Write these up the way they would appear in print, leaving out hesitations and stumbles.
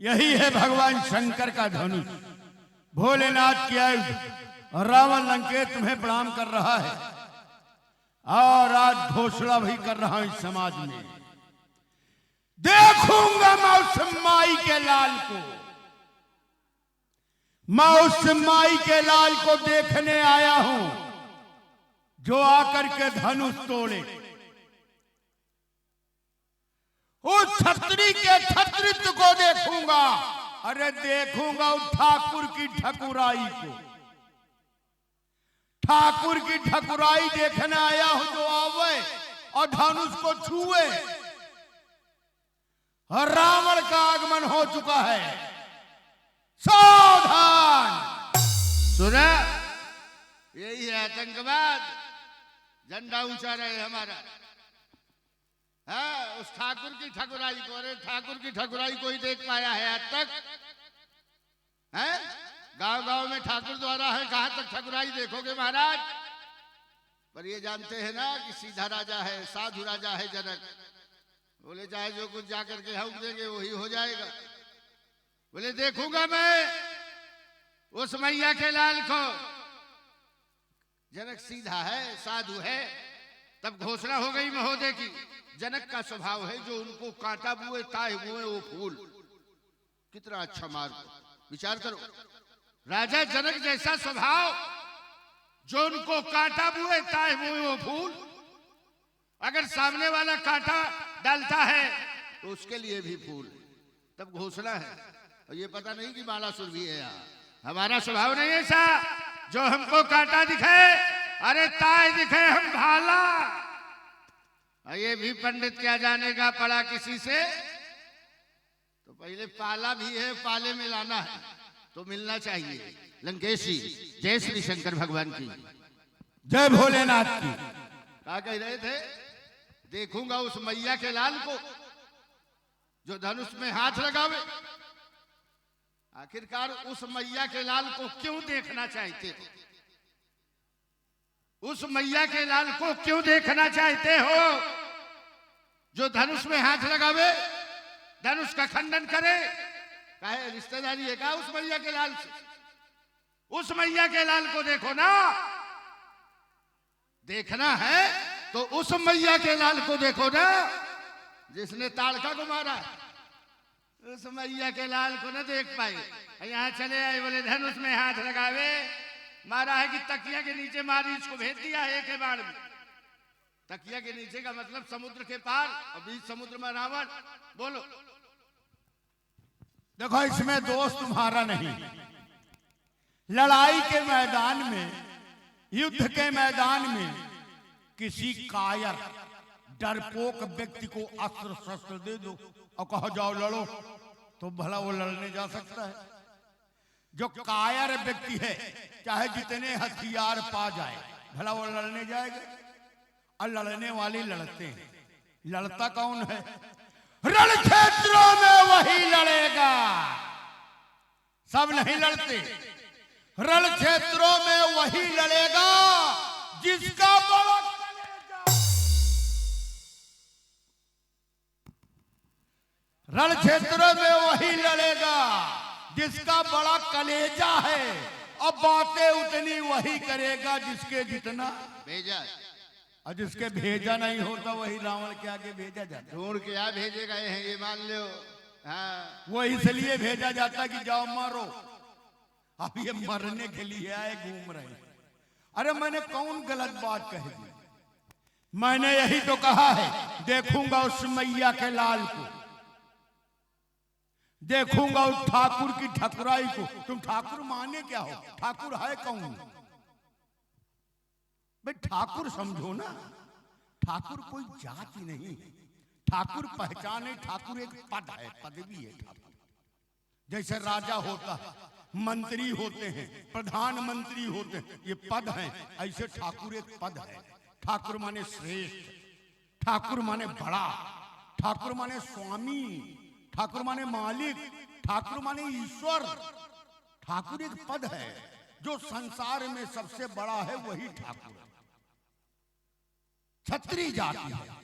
यही है भगवान शंकर का धनुष। भोलेनाथ की आयुध रावण लंकेत तुम्हें प्रणाम कर रहा है और आज घोषणा भी कर रहा हूं इस समाज में। देखूंगा मैं उस माई के लाल को, मैं उस माई के लाल को देखने आया हूं जो आकर के धनुष तोड़े। उस छतरी के छतरित्व को देखूंगा, अरे देखूंगा उस ठाकुर की ठकुराई को। ठाकुर की ठकुराई देखने आया हूं जो आवे और धनुष को छुए। और रावण का आगमन हो चुका है, सावधान। सुना, यही है आतंकवाद। झंडा ऊंचा रहे हमारा। हाँ, उस ठाकुर की ठकुराई को, अरे ठाकुर की ठकुराई को ही देख पाया है आज तक? हैं? गांव गांव में ठाकुर द्वारा है, कहां तक ठकुराई देखोगे महाराज? पर ये जानते हैं ना कि सीधा राजा है, साधु राजा है जनक। बोले चाहे जो कुछ जाकर के हम देंगे वही हो जाएगा। बोले देखूंगा मैं उस मैया के लाल को। जनक सीधा है, साधु है। तब घोषणा हो गई महोदय की। जनक का स्वभाव है जो उनको कांटा बुए ताए बुए वो फूल। कितना अच्छा मार्ग, विचार करो। राजा जनक जैसा स्वभाव, जो उनको कांटा बुए ताए बुए वो फूल। अगर सामने वाला कांटा डालता है तो उसके लिए भी फूल। तब घोषणा है। और ये पता नहीं कि बालासुर भी है यहाँ। हमारा स्वभाव नहीं ऐसा जो हमको कांटा दिखे, अरे ताए दिखे हम भाला। ये भी पंडित क्या जानेगा पढ़ा किसी से। तो पहले पाला भी है, पाले में लाना है तो मिलना चाहिए। लंकेशी, जय श्री शंकर भगवान की, जय भोलेनाथ की। क्या कह रहे थे? देखूंगा उस मैया के लाल को जो धनुष में हाथ लगावे। आखिरकार उस मैया के लाल को क्यों देखना चाहते हो? उस मैया के लाल को क्यों देखना चाहते हो जो धनुष में हाथ लगावे, धनुष का खंडन करे? काहे रिश्तेदारी है क्या उस मैया के लाल से? उस मैया के लाल को देखो ना। देखना है तो उस मैया के लाल को देखो ना जिसने ताड़का को मारा। उस मैया के लाल को ना देख पाए। यहाँ चले आए, बोले धनुष में हाथ लगावे। मारा है कि तकिया के नीचे मारी, इसको भेज दिया है एक बार में। तकिया के नीचे का मतलब समुद्र के पार, और बीच समुद्र में रावण। बोलो। देखो, इसमें दोष तुम्हारा नहीं। लड़ाई के मैदान में, युद्ध के मैदान में किसी कायर डरपोक व्यक्ति को अस्त्र शस्त्र दे दो और कहो जाओ लड़ो, तो भला वो लड़ने जा सकता है? जो कायर व्यक्ति है, चाहे जितने हथियार पा जाए, भला वो लड़ने जाएगा? और लड़ने वाले लड़ते हैं। लड़ता कौन है? रण क्षेत्रों में वही लड़ेगा। सब नहीं लड़ते। रण क्षेत्रों में वही लड़ेगा जिसका बड़ा कलेजा। रण क्षेत्रों में वही लड़ेगा जिसका बड़ा कलेजा है। अब बातें उतनी वही करेगा जिसके जितना भेजा। और जिसके भेजा नहीं होता वही रावण के आगे भेजा जाता। ढूंढ के आ भेजे गए हैं, ये मान लो। हाँ, वो इसलिए भेजा जाता कि जाओ मारो। अब ये मरने के लिए आए, घूम रहे। अरे मैंने कौन गलत बात कही थी? मैंने यही तो कहा है, देखूंगा उस मैया के लाल को, देखूंगा उस ठाकुर की ठकुराई को। तुम ठाकुर माने क्या हो? ठाकुर है कौन? भाई ठाकुर समझो ना। ठाकुर कोई जाति नहीं। ठाकुर पहचान है। ठाकुर एक पद है, पदवी है ठाकुर। जैसे राजा होता है, मंत्री होते हैं, प्रधानमंत्री होते हैं, ये पद हैं। ऐसे ठाकुर एक पद है। ठाकुर माने श्रेष्ठ, ठाकुर माने बड़ा, ठाकुर माने स्वामी, ठाकुर माने मालिक, ठाकुर माने ईश्वर। ठाकुर एक पद है। जो संसार में सबसे बड़ा है वही ठाकुर है। छत्री जाति है।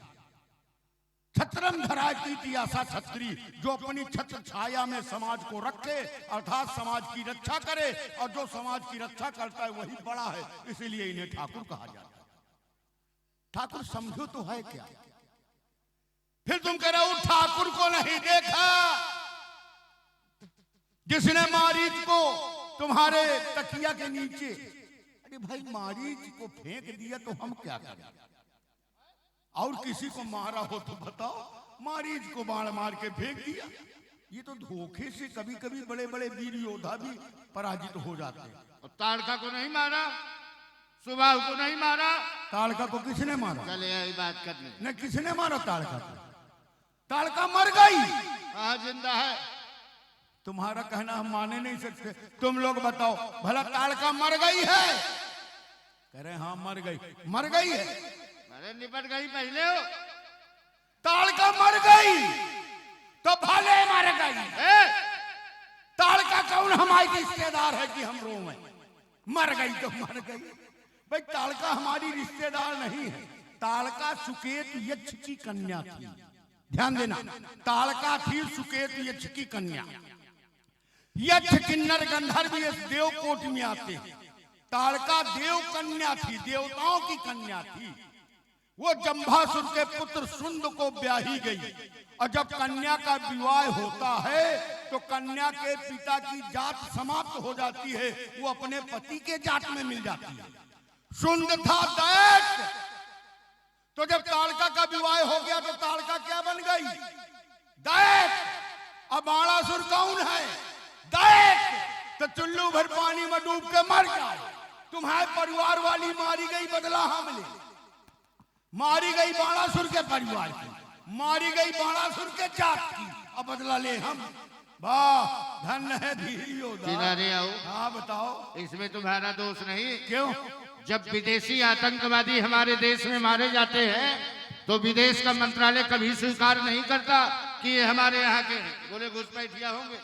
छत्रम धराती आशा छत्री, जो अपनी छत्र छाया में समाज को रखे, अर्थात समाज की रक्षा करे, और जो समाज की रक्षा करता है वही बड़ा है, इसीलिए इन्हें ठाकुर कहा जाता है। ठाकुर समझो तो है क्या? फिर तुम कह रहे हो ठाकुर को नहीं देखा, जिसने मारीच को तुम्हारे तकिया के नीचे, अरे भाई मारीच को फेंक दिया तो हम क्या करें? और किसी को मारा हो तो बताओ, मारीच को बाण मार के फेंक दिया। ये तो धोखे से कभी कभी बड़े बड़े वीर योद्धा भी पराजित हो जाते हैं। और ताड़का को नहीं मारा, सुबाहु को नहीं मारा। ताड़का को किसने मारा? चले आई बात करने। न किसने मारा ताड़का को? ताड़का मर गई। हाँ जिंदा है। तुम्हारा कहना हम माने नहीं सकते। तुम लोग बताओ भला ताड़का मर गई है? कह रहे हाँ मर गई। मर गई है? अरे निपट गई पहले हो। ताड़का मर गई तो भले मर गई। ताड़का कौन हमारी रिश्तेदार है कि हम रोएं? मर गई तो मर गई। भाई ताड़का हमारी रिश्तेदार नहीं है। ताड़का सुकेत यक्ष की कन्या थी। ध्यान देना, ताड़का थी सुकेत यक्ष की कन्या। यक्ष किन्नर गंधर्व ये देवकोट में आते हैं। ताड़का देव कन्या थी, देवताओं की कन्या थी। वो जंभासुर के पुत्र सुंद को ब्याही गई, और जब कन्या का विवाह होता है तो कन्या के पिता की जात समाप्त हो जाती है, वो अपने पति के जात में मिल जाती है। सुंद था दैत्य, तो जब ताड़का का विवाह हो गया तो ताड़का क्या बन गई? दैत्य। अब बाणासुर कौन है? दैत्य। तो चुल्लू भर पानी में डूब के मर जाए। तुम्हारे परिवार वाली मारी गई, बदला हम ले। मारी गई बाणासुर के परिवार की, मारी गई बाणासुर के जात की, अब बदला ले हम। वाह धन है धीर योद्धा। किनारे आओ। हाँ बताओ। इसमें तुम्हारा दोष नहीं। क्यों? जब विदेशी आतंकवादी हमारे देश में मारे जाते हैं तो विदेश का मंत्रालय कभी स्वीकार नहीं करता कि ये हमारे यहाँ के हैं। बोले घुसपैठिया होंगे।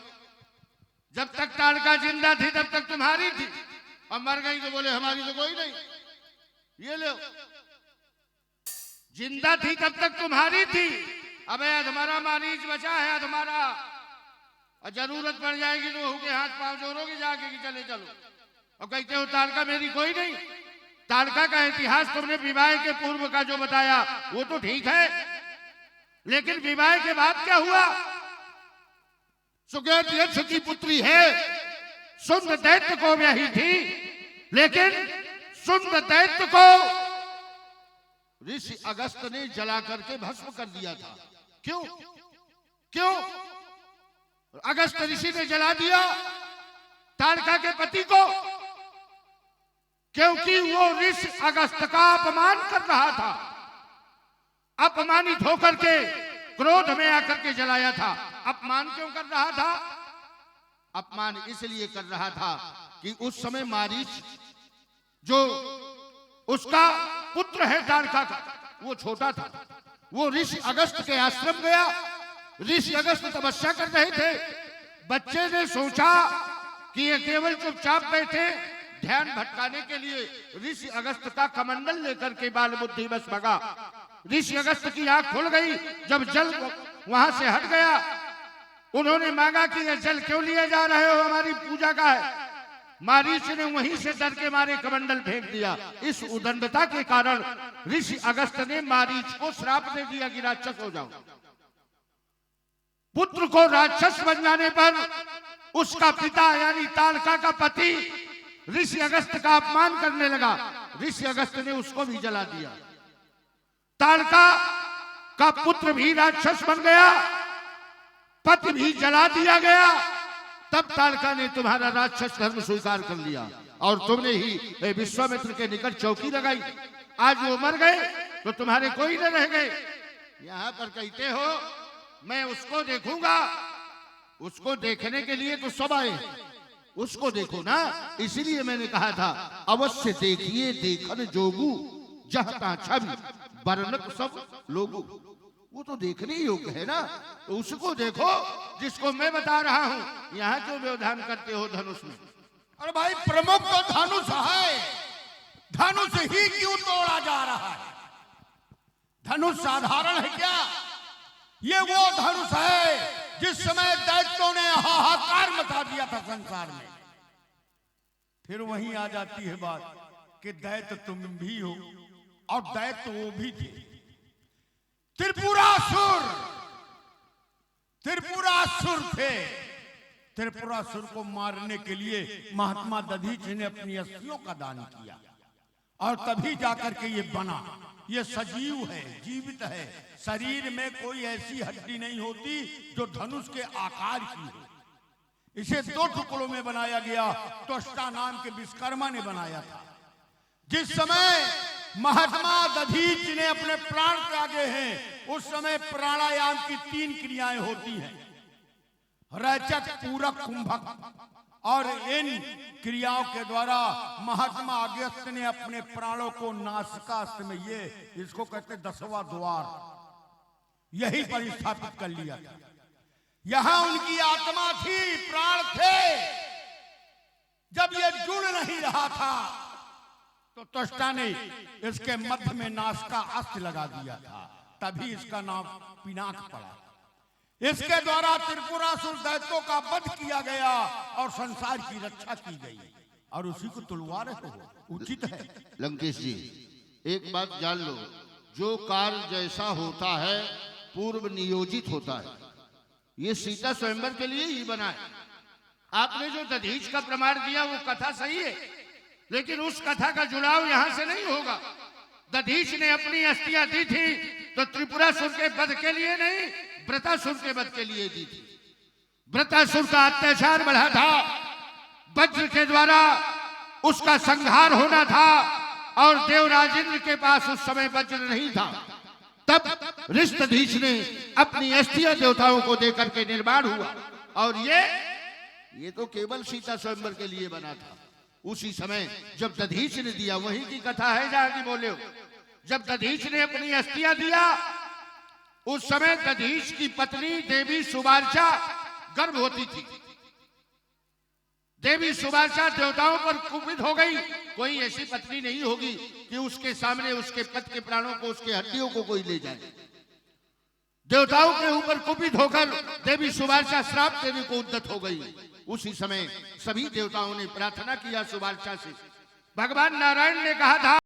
जब तक ताड़का जिंदा थी तब तक तुम्हारी थी, अब मर गई तो बोले हमारी तो कोई नहीं। ये लो, जिंदा थी तब तक तुम्हारी थी, अब तुम्हारा मारीच बचा है तुम्हारा, और जरूरत पड़ जाएगी तो बहू के हाथ पांव जोड़ोगे जाके कि चले चलो, और कहते हो ताड़का मेरी कोई नहीं। ताड़का का इतिहास तुमने विवाह के पूर्व का जो बताया वो तो ठीक है, लेकिन विवाह के बाद क्या हुआ? सुकेत यक्ष की पुत्री है, सुंद दैत्य को ब्याही थी, लेकिन सुंद दैत्य को ऋषि अगस्त ने जला करके भस्म कर दिया था। क्यों? क्यों अगस्त ऋषि ने जला दिया ताड़का के पति को? क्योंकि वो ऋषि अगस्त का अपमान कर रहा था। अपमानित होकर के क्रोध में आकर के जलाया था। अपमान क्यों कर रहा था? अपमान इसलिए कर रहा था कि उस समय मारीच जो उसका पुत्र है ताड़का का, वो छोटा था। वो ऋषि अगस्त के आश्रम गया। ऋषि अगस्त तपस्या कर रहे थे। बच्चे ने सोचा कि ये केवल चुपचाप बैठे, ध्यान भटकाने के लिए ऋषि अगस्त का कमंडल लेकर के बाल बुद्धि बस भगा। ऋषि अगस्त की आंख खुल गई जब जल वहां से हट गया। उन्होंने मांगा कि ये जल क्यों लिए जा रहे हो, हमारी पूजा का है। मारीच ने वहीं से डर के मारे कमंडल फेंक दिया। इस उदंडता के कारण ऋषि अगस्त ने मारीच को श्राप दे दिया कि राक्षस हो जाओ। पुत्र को राक्षस बन जाने पर उसका पिता यानी ताड़का का पति ऋषि अगस्त का अपमान करने लगा। ऋषि अगस्त ने उसको भी जला दिया। ताड़का का पुत्र भी राक्षस बन गया, पति भी जला दिया गया। तब ताड़का ने तुम्हारा राक्षस धर्म स्वीकार कर लिया और तुमने ही विश्वामित्र के निकट चौकी लगाई। आज वो मर गए तो तुम्हारे कोई न रह गए। यहाँ पर कहते हो मैं उसको देखूंगा। उसको देखने के लिए तो सब आए, उसको देखो ना। इसीलिए मैंने कहा था अवश्य देखिए देखन जोगू, जहता छवि बरनक सब लोगू। वो तो देखने योग्य है ना, तो उसको देखो जिसको मैं बता रहा हूं। यहाँ क्यों व्यवधान करते हो धनुष में? अरे भाई प्रमुख तो धनुष है, धनुष ही क्यों तोड़ा जा रहा है? धनुष साधारण है क्या? ये वो धनुष है जिस समय दैत्यों ने हाहाकार मचा दिया था संसार में। फिर वहीं आ जाती है बात कि दैत्य तुम भी हो और दैत्य वो भी थे। त्रिपुरासुर थे। त्रिपुरासुर को मारने के लिए महात्मा दधीच ने अपनी अस्थियों का दान किया और तभी जाकर के ये बना। ये सजीव है, जीवित है। शरीर में कोई ऐसी हड्डी नहीं होती जो धनुष के आकार की हो। इसे 2 टुकड़ों में बनाया गया। त्वष्टा नाम के विश्वकर्मा ने बनाया था। जिस समय महात्मा दधीच ने अपने प्राण त्यागे हैं, उस समय प्राणायाम की 3 क्रियाएं होती हैं, रैचक, पूरक, कुंभक। और इन क्रियाओं के द्वारा महात्मा अगस्त्य ने अपने प्राणों को नासिकास्त्र में, ये इसको कहते 10वां द्वार, यही पर स्थापित कर लिया था। यहां उनकी आत्मा थी, प्राण थे। जब ये जुड़ नहीं रहा था तो त्वष्टा ने इसके मध्य में नासिका अस्त्र लगा दिया था, तभी इसका नाम पिनाक पड़ा। इसके द्वारा त्रिपुरासुर दैत्यों का वध किया गया और संसार की रक्षा की गई, और उसी को तुलवा रहे हो, उचित है। लंकेश जी, एक बात जान लो, जो कार्य जैसा होता है पूर्व नियोजित होता है। ये सीता स्वयंवर के लिए ही बना है। आपने जो दधीच का प्रमाण दिया वो कथा सही है, लेकिन उस कथा का जुड़ाव यहां से नहीं होगा। दधीच ने अपनी अस्थियां दी थी तो त्रिपुरासुर के वध के लिए नहीं, वृत्रासुर के वध के लिए दी थी। वृत्रासुर का अत्याचार बढ़ा था, वज्र के द्वारा उसका संहार होना था, और देवराज इंद्र के पास उस समय वज्र नहीं था। तब ऋषदधीच ने अपनी अस्थियां देवताओं को देकर के निर्माण हुआ, और ये तो केवल सीता स्वयंवर के लिए बना था। उसी समय जब दधीच ने दिया, वही की कथा है जहां की बोले हो। जब दधीच ने अपनी अस्थियां दिया, उस समय दधीच की पत्नी देवी सुबार्चा गर्भवती थी। देवी सुबार्चा देवताओं पर कुपित हो गई। कोई ऐसी पत्नी नहीं होगी कि उसके सामने उसके पति के प्राणों को, उसके हड्डियों को कोई ले जाए। देवताओं के ऊपर कुपित होकर देवी सुबार्चा श्राप देवी को उद्यत हो गई। उसी समय सभी देवताओं ने प्रार्थना किया सुबार्चा से। भगवान नारायण ने कहा था